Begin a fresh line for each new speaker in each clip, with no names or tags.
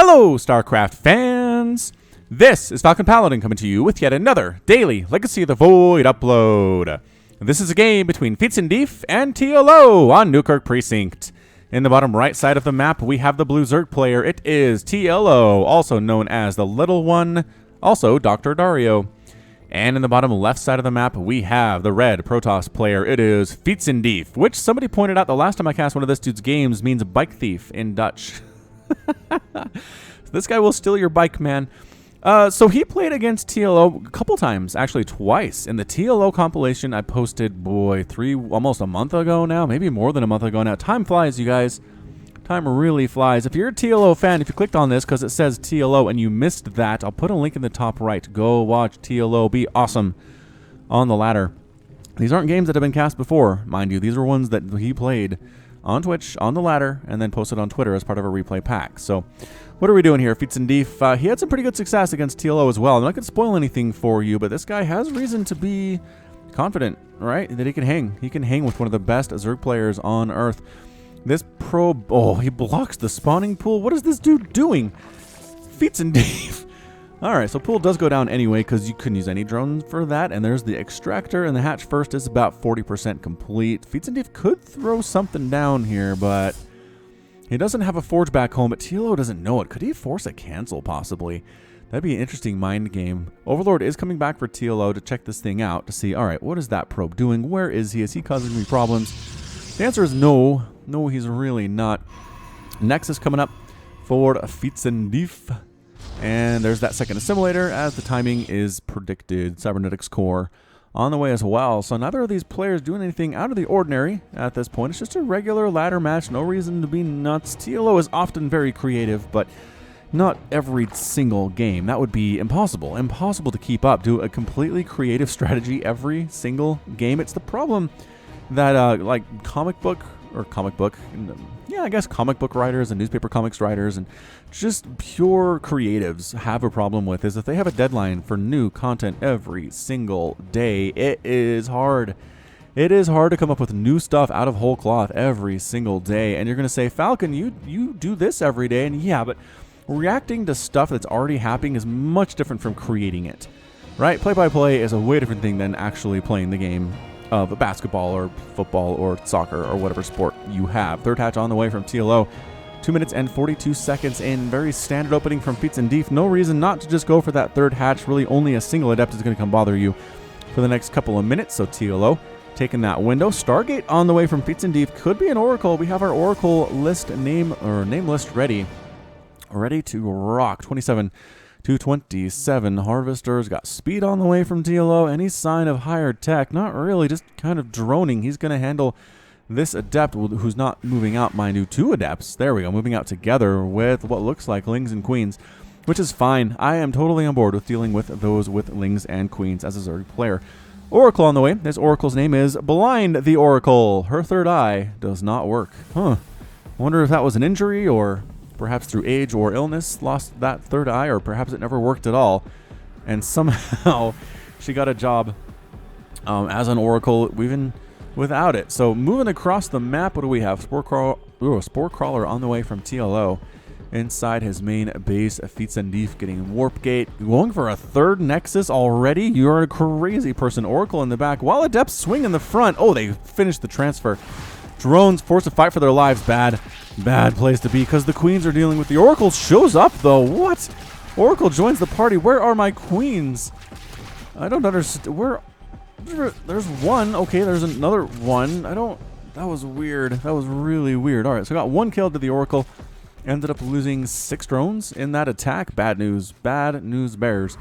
Hello, StarCraft fans! This is Falcon Paladin coming to you with yet another daily Legacy of the Void upload. This is a game between Fietsendief and TLO on Newkirk Precinct. In the bottom right side of the map, we have the blue Zerg player. It is TLO, also known as the Little One, also Dr. Dario. And in the bottom left side of the map, we have the red Protoss player. It is Fietsendief, which somebody pointed out the last time I cast one of this dude's games means bike thief in Dutch. This guy will steal your bike, man. So he played against TLO a couple times, actually twice. In the TLO compilation I posted, almost a month ago now, maybe more than a month ago now. Time flies, you guys. Time really flies. If you're a TLO fan, if you clicked on this because it says TLO and you missed that, I'll put a link in the top right. Go watch TLO be awesome on the ladder. These aren't games that have been cast before, mind you. These are ones that he played on Twitch, on the ladder, and then posted on Twitter as part of a replay pack. So, what are we doing here? Fietsendief, he had some pretty good success against TLO as well. I'm not going to spoil anything for you, but this guy has reason to be confident, right? That he can hang. He can hang with one of the best Zerg players on Earth. This probe, oh, he blocks the spawning pool. What is this dude doing? Fietsendief. Alright, so pool does go down anyway because you couldn't use any drones for that. And there's the extractor, and the hatch first is about 40% complete. Fietsendief could throw something down here, but he doesn't have a forge back home, but TLO doesn't know it. Could he force a cancel, possibly? That'd be an interesting mind game. Overlord is coming back for TLO to check this thing out, to see, alright, what is that probe doing? Where is he? Is he causing me problems? The answer is no. No, he's really not. Nexus coming up for Fietsendief. And there's that second assimilator as the timing is predicted. Cybernetics core on the way as well. So neither of these players doing anything out of the ordinary at this point. It's just a regular ladder match. No reason to be nuts. TLO is often very creative, but not every single game. That would be impossible. Impossible to keep up. Do a completely creative strategy every single game. It's the problem that like comic book writers and newspaper comics writers and just pure creatives have a problem with is if they have a deadline for new content every single day. It is hard. It is hard to come up with new stuff out of whole cloth every single day. And you're going to say, Falcon, you do this every day. And yeah, but reacting to stuff that's already happening is much different from creating it, right? Play-by-play is a way different thing than actually playing the game of basketball or football or soccer or whatever sport you have. Third hatch on the way from TLO. 2 minutes and 42 seconds in. Very standard opening from Fietsendief. No reason not to just go for that third hatch. Really only a single adept is going to come bother you for the next couple of minutes. So TLO taking that window. Stargate on the way from Fietsendief. Could be an Oracle. We have our Oracle list name list ready. Ready to rock. 27 to 27. Harvester's got speed on the way from TLO. Any sign of higher tech? Not really, just kind of droning. He's going to handle this adept who's not moving out, mind you. 2 adepts. There we go, moving out together with what looks like lings and queens, which is fine. I am totally on board with dealing with those with lings and queens as a Zerg player. Oracle on the way. This Oracle's name is Blind the Oracle. Her third eye does not work. I wonder if that was an injury or perhaps through age or illness, lost that third eye, or perhaps it never worked at all. And somehow she got a job as an Oracle even without it. So moving across the map, what do we have? Spore Crawler on the way from TLO. Inside his main base, Fietsendief getting Warp Gate. Going for a third Nexus already? You're a crazy person. Oracle in the back, while Adepts swing in the front. Oh, they finished the transfer. Drones forced to fight for their lives. Bad place to be because the queens are dealing with the Oracle. Shows up though. What? Oracle joins the party. Where are my queens? I don't understand. Where? There's one. Okay, there's another one. That was weird. That was really weird. All right, so got 1 kill to the Oracle. Ended up losing 6 drones in that attack. Bad news. Bad news bears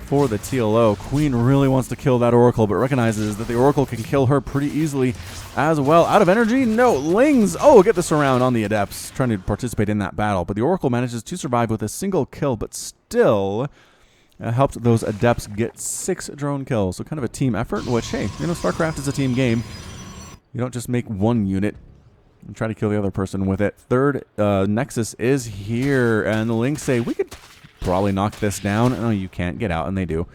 for the TLO. Queen really wants to kill that Oracle, but recognizes that the Oracle can kill her pretty easily as well. Out of energy? No. Lings! Oh, get the surround on the Adepts, trying to participate in that battle. But the Oracle manages to survive with a single kill, but still helped those Adepts get 6 drone kills. So kind of a team effort, which, hey, you know, StarCraft is a team game. You don't just make one unit and try to kill the other person with it. Third Nexus is here, and the Lings say, we could probably knock this down. No, you can't. Get out, and they do.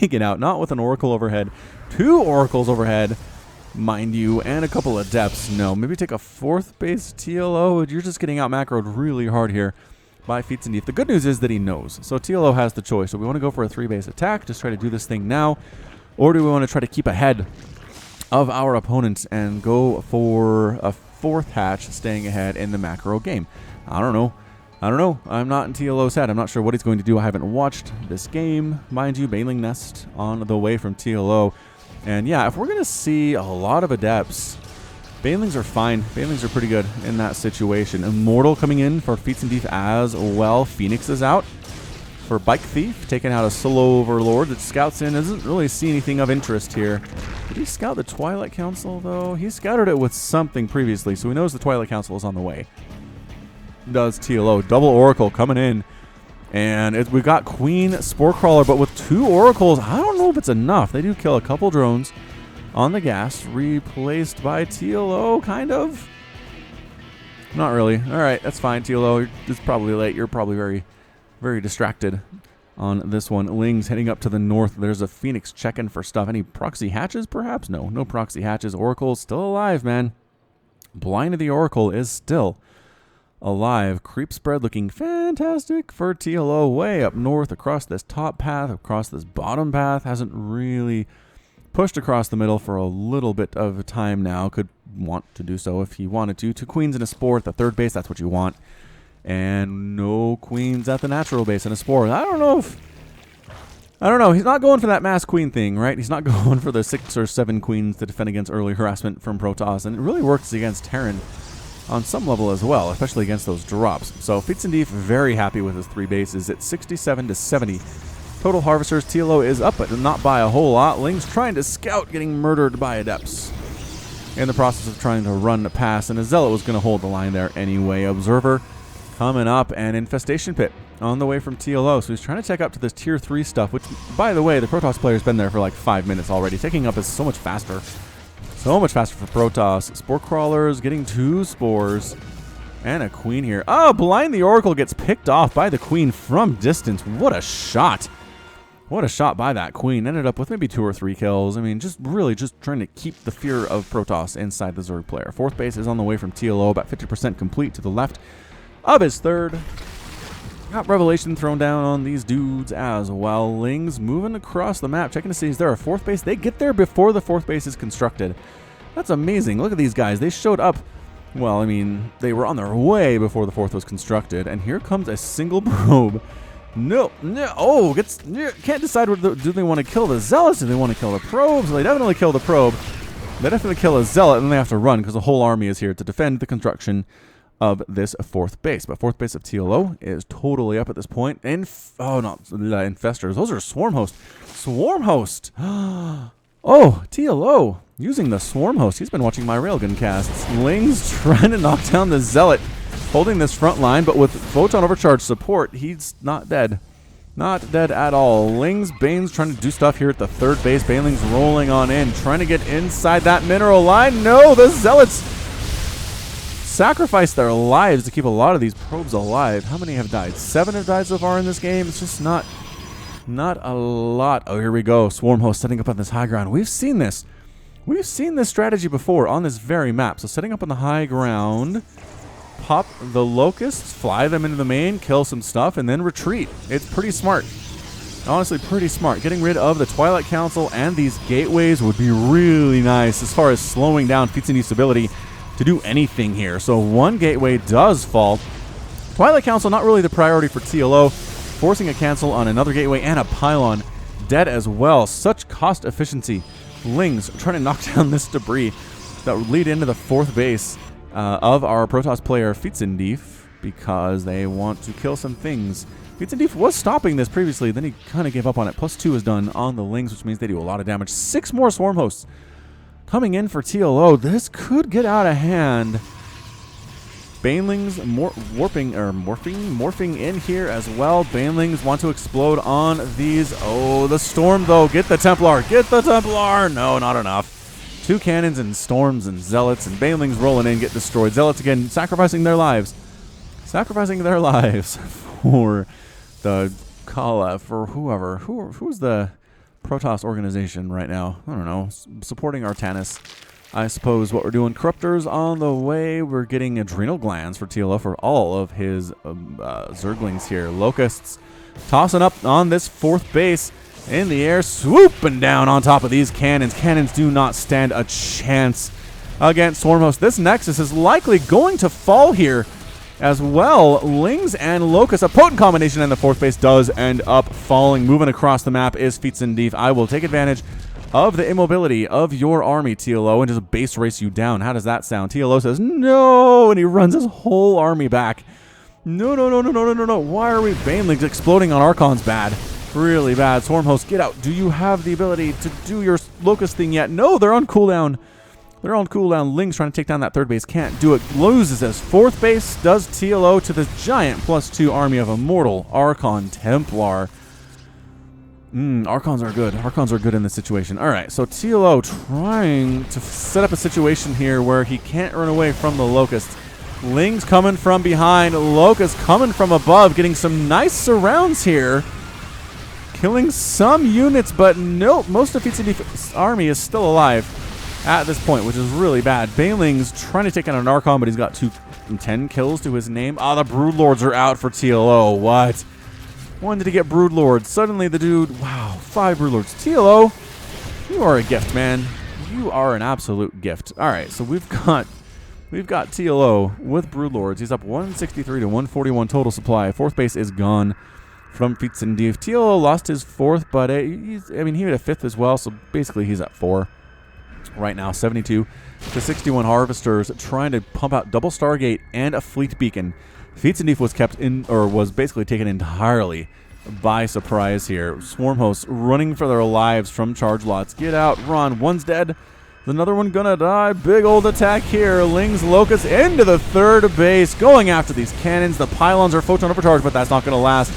Get out. Not with an Oracle overhead. 2 Oracles overhead, mind you, and a couple of Adepts. No, maybe take a 4th base TLO. You're just getting out macroed really hard here by Fietsendief. The good news is that he knows. So TLO has the choice. So we want to go for a 3-base attack, just try to do this thing now, or do we want to try to keep ahead of our opponents and go for a 4th hatch, staying ahead in the macro game? I don't know. I'm not in TLO's head. I'm not sure what he's going to do. I haven't watched this game. Mind you, Baneling Nest on the way from TLO. And yeah, if we're going to see a lot of Adepts, Banelings are fine. Banelings are pretty good in that situation. Immortal coming in for Fietsendief as well. Phoenix is out for Bike Thief, taking out a solo Overlord that scouts in. Doesn't really see anything of interest here. Did he scout the Twilight Council, though? He scouted it with something previously, so he knows the Twilight Council is on the way. Does TLO. Double Oracle coming in. And we've got Queen Spore Crawler, but with 2 Oracles, I don't know if it's enough. They do kill a couple drones on the gas, replaced by TLO, kind of. Not really. All right, that's fine, TLO. It's probably late. You're probably very, very distracted on this one. Ling's heading up to the north. There's a Phoenix checking for stuff. Any proxy hatches, perhaps? No, no proxy hatches. Oracle's still alive, man. Blind of the Oracle is still alive. Creep spread looking fantastic for TLO way up north across this top path, across this bottom path. Hasn't really pushed across the middle for a little bit of time now. Could want to do so if he wanted to. 2 queens and a spore at the 3rd base. That's what you want. And no queens at the natural base and a spore. I don't know. He's not going for that mass queen thing, right? He's not going for the 6 or 7 queens to defend against early harassment from Protoss. And it really works against Terran on some level as well, especially against those drops. So Fietsendief very happy with his 3 bases at 67 to 70. Total Harvesters. TLO is up, but not by a whole lot. Ling's trying to scout, getting murdered by Adepts in the process of trying to run a pass, and a Zealot was going to hold the line there anyway. Observer coming up, and Infestation Pit on the way from TLO. So he's trying to check up to this tier 3 stuff, which, by the way, the Protoss player's been there for like 5 minutes already. Taking up is so much faster. So much faster for Protoss. Spore Crawlers getting 2 spores. And a queen here. Oh, Blind the Oracle gets picked off by the queen from distance. What a shot. What a shot by that queen. Ended up with maybe 2 or 3 kills. I mean, just really just trying to keep the fear of Protoss inside the Zerg player. 4th base is on the way from TLO. About 50% complete to the left of his 3rd. Got Revelation thrown down on these dudes as well. Ling's moving across the map, checking to see is there a 4th base. They get there before the 4th base is constructed. That's amazing. Look at these guys. They showed up. Well, I mean, they were on their way before the 4th was constructed. And here comes a single probe. No. Oh, can't decide whether do they want to kill the Zealots, do they want to kill the probes. They definitely kill the probe. They definitely kill a Zealot, and then they have to run because the whole army is here to defend the construction of this 4th base. But 4th base of TLO is totally up at this point. Oh, not Infestors. Those are Swarm Host. Swarm Host. Oh, TLO using the Swarm Host. He's been watching my Railgun casts. Ling's trying to knock down the Zealot, holding this front line, but with Photon Overcharge support, he's not dead. Not dead at all. Ling's Bane's trying to do stuff here at the 3rd base. Baneling's rolling on in, trying to get inside that mineral line. No, the Zealots sacrifice their lives to keep a lot of these probes alive. How many have died? 7 have died so far in this game. It's just not a lot. Oh, here we go. Swarm Host setting up on this high ground. We've seen this. We've seen this strategy before on this very map. So setting up on the high ground, pop the locusts, fly them into the main, kill some stuff, and then retreat. It's pretty smart. Honestly, pretty smart. Getting rid of the Twilight Council and these gateways would be really nice as far as slowing down Fietsendief's ability to do anything here. So 1 gateway does fall. Twilight Council not really the priority for TLO, forcing a cancel on another gateway and a pylon dead as well. Such cost efficiency. Ling's trying to knock down this debris that would lead into the 4th base of our Protoss player Fietsendief because they want to kill some things. Fietsendief was stopping this previously, then he kind of gave up on it. +2 is done on the Lings, which means they do a lot of damage. 6 more Swarm Hosts coming in for TLO. This could get out of hand. Banelings morphing in here as well. Banelings want to explode on these. Oh, the Storm, though. Get the Templar. Get the Templar. No, not enough. 2 cannons and Storms and Zealots, and Banelings rolling in, get destroyed. Zealots, again, sacrificing their lives. Sacrificing their lives for the Kala, for whoever. Who's the Protoss organization right now? I don't know. Supporting Artanis. I suppose what we're doing. Corruptors on the way. We're getting adrenal glands for TLO for all of his Zerglings here. Locusts tossing up on this 4th base in the air, swooping down on top of these cannons. Cannons do not stand a chance against Swarmhost. This Nexus is likely going to fall here as well. Lings and Locusts, a potent combination, and the 4th base does end up falling. Moving across the map is Fietsendief. I will take advantage of the immobility of your army, TLO, and just base race you down. How does that sound? TLO says, no, and he runs his whole army back. No. Why are we Banelings exploding on Archons? Bad. Really bad. Swarmhost, get out. Do you have the ability to do your Locust thing yet? No, they're on cooldown. They're on cooldown. Ling's trying to take down that 3rd base. Can't do it. Loses his 4th base. Does TLO to this giant +2 army of Immortal Archon Templar. Archons are good. Archons are good in this situation. All right, so TLO trying to set up a situation here where he can't run away from the Locusts. Ling's coming from behind. Locust coming from above, getting some nice surrounds here. Killing some units, but nope, most of Fietsendief's army is still alive at this point, which is really bad. Baneling's trying to take out an Archon, but he's got 10 kills to his name. The Broodlords are out for TLO. What? Wanted to get Broodlords. Suddenly the dude, wow, 5 Broodlords. TLO, you are a gift, man. You are an absolute gift. All right, so we've got TLO with Broodlords. He's up 163 to 141 total supply. 4th base is gone from Fietsendief. TLO lost his 4th, but he had a 5th as well, so basically he's at 4 right now. 72 to 61 Harvesters trying to pump out double Stargate and a Fleet Beacon. Fietsendief was kept in, or was basically taken entirely by surprise here. Swarmhosts running for their lives from charge lots. Get out, run. One's dead. Is another one gonna die? Big old attack here. Ling's Locust into the 3rd base, going after these cannons. The pylons are photon overcharged, but that's not gonna last.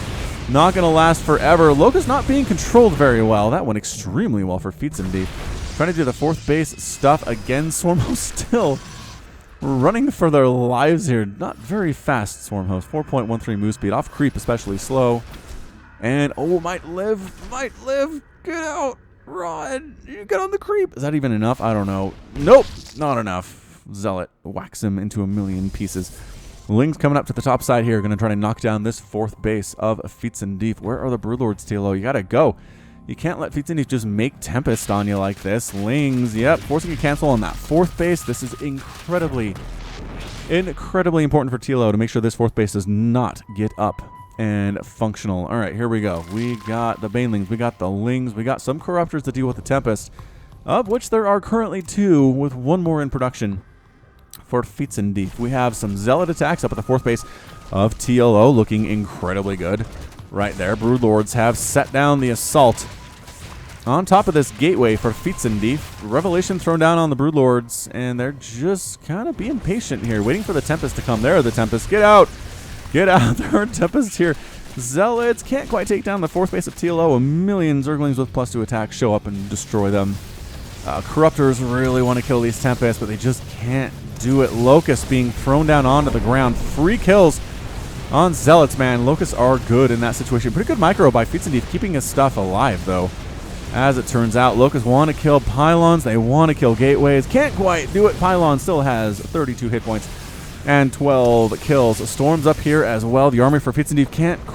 Not gonna last forever. Locust not being controlled very well. That went extremely well for Fietsendief. Trying to do the 4th base stuff again. Swarmhost still running for their lives here. Not very fast, Swarmhost. 4.13 move speed. Off creep, especially slow. And, might live. Get out. Run. You get on the creep. Is that even enough? I don't know. Nope. Not enough. Zealot whacks him into a million pieces. Ling's coming up to the top side here. Going to try to knock down this 4th base of Fietsendief. Where are the Broodlords, TLO? You got to go. You can't let Fietsendief just make Tempest on you like this. Lings, yep, forcing a cancel on that 4th base. This is incredibly important for TLO to make sure this 4th base does not get up and functional. All right, here we go. We got the Banelings, we got the Lings, we got some Corruptors to deal with the Tempest, of which there are currently 2, with 1 more in production for Fietsendief. We have some Zealot attacks up at the 4th base of TLO, looking incredibly good. Right there, Broodlords have set down the assault on top of this gateway for Fietsendief. Revelation thrown down on the Broodlords, and they're just kind of being patient here, waiting for the Tempest to come. There, the Tempest. Get out! Get out! There are Tempests here. Zealots can't quite take down the 4th base of TLO. A million Zerglings with +2 attack show up and destroy them. Corruptors really want to kill these Tempests, but they just can't do it. Locusts being thrown down onto the ground. Free kills on Zealots, man. Locusts are good in that situation. Pretty good micro by Fietsendief, keeping his stuff alive, though. As it turns out, Locusts want to kill Pylons. They want to kill Gateways. Can't quite do it. Pylon still has 32 hit points and 12 kills. Storms up here as well. The army for Fietsendief can't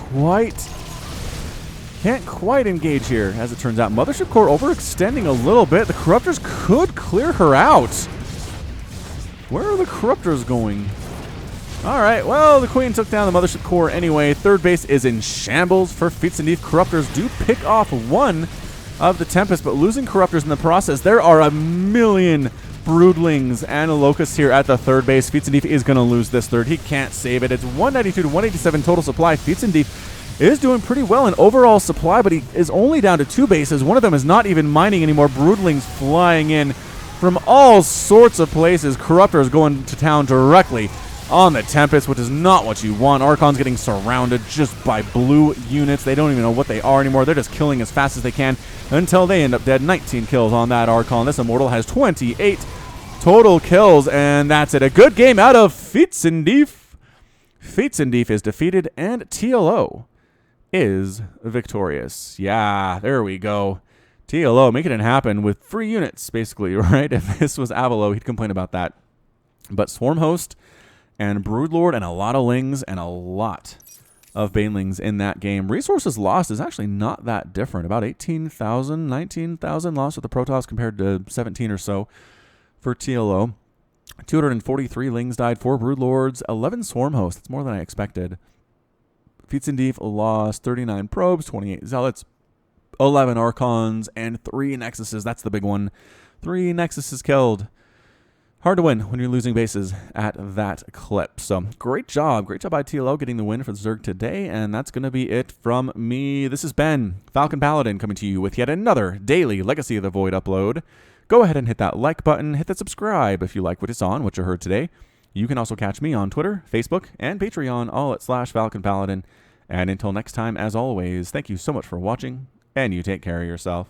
quite engage here, as it turns out. Mothership Core overextending a little bit. The Corruptors could clear her out. Where are the Corruptors going? All right, well, the Queen took down the Mothership Core anyway. 3rd base is in shambles for Fietsendief. Corruptors do pick off 1 of the Tempest, but losing Corruptors in the process. There are a million Broodlings and a Locust here at the 3rd base. Fietsendief is going to lose this 3rd. He can't save it. It's 192 to 187 total supply. Fietsendief is doing pretty well in overall supply, but he is only down to 2 bases. One of them is not even mining anymore. Broodlings flying in from all sorts of places. Corruptors going to town directly on the Tempest, which is not what you want. Archon's getting surrounded just by blue units. They don't even know what they are anymore. They're just killing as fast as they can until they end up dead. 19 kills on that Archon. This Immortal has 28 total kills, and that's it. A good game out of Fietsendief. Fietsendief is defeated, and TLO is victorious. Yeah, there we go. TLO making it happen with free units, basically, right? If this was Avalo, he'd complain about that. But Swarm Host and Broodlord and a lot of Lings and a lot of Banelings in that game. Resources lost is actually not that different. About 18,000, 19,000 lost with the Protoss compared to 17 or so for TLO. 243 Lings died, 4 Broodlords, 11 Swarm Hosts. That's more than I expected. Fietsendief lost 39 Probes, 28 Zealots, 11 Archons, and 3 Nexuses. That's the big one. 3 Nexuses killed. Hard to win when you're losing bases at that clip. So great job by TLO getting the win for the Zerg today, and that's going to be it from me. This has been Falcon Paladin coming to you with yet another daily Legacy of the Void upload. Go ahead and hit that like button, hit that subscribe if you like what you saw and what you heard today. You can also catch me on Twitter, Facebook, and Patreon, all at /Falcon Paladin. And until next time, as always, thank you so much for watching, and you take care of yourself.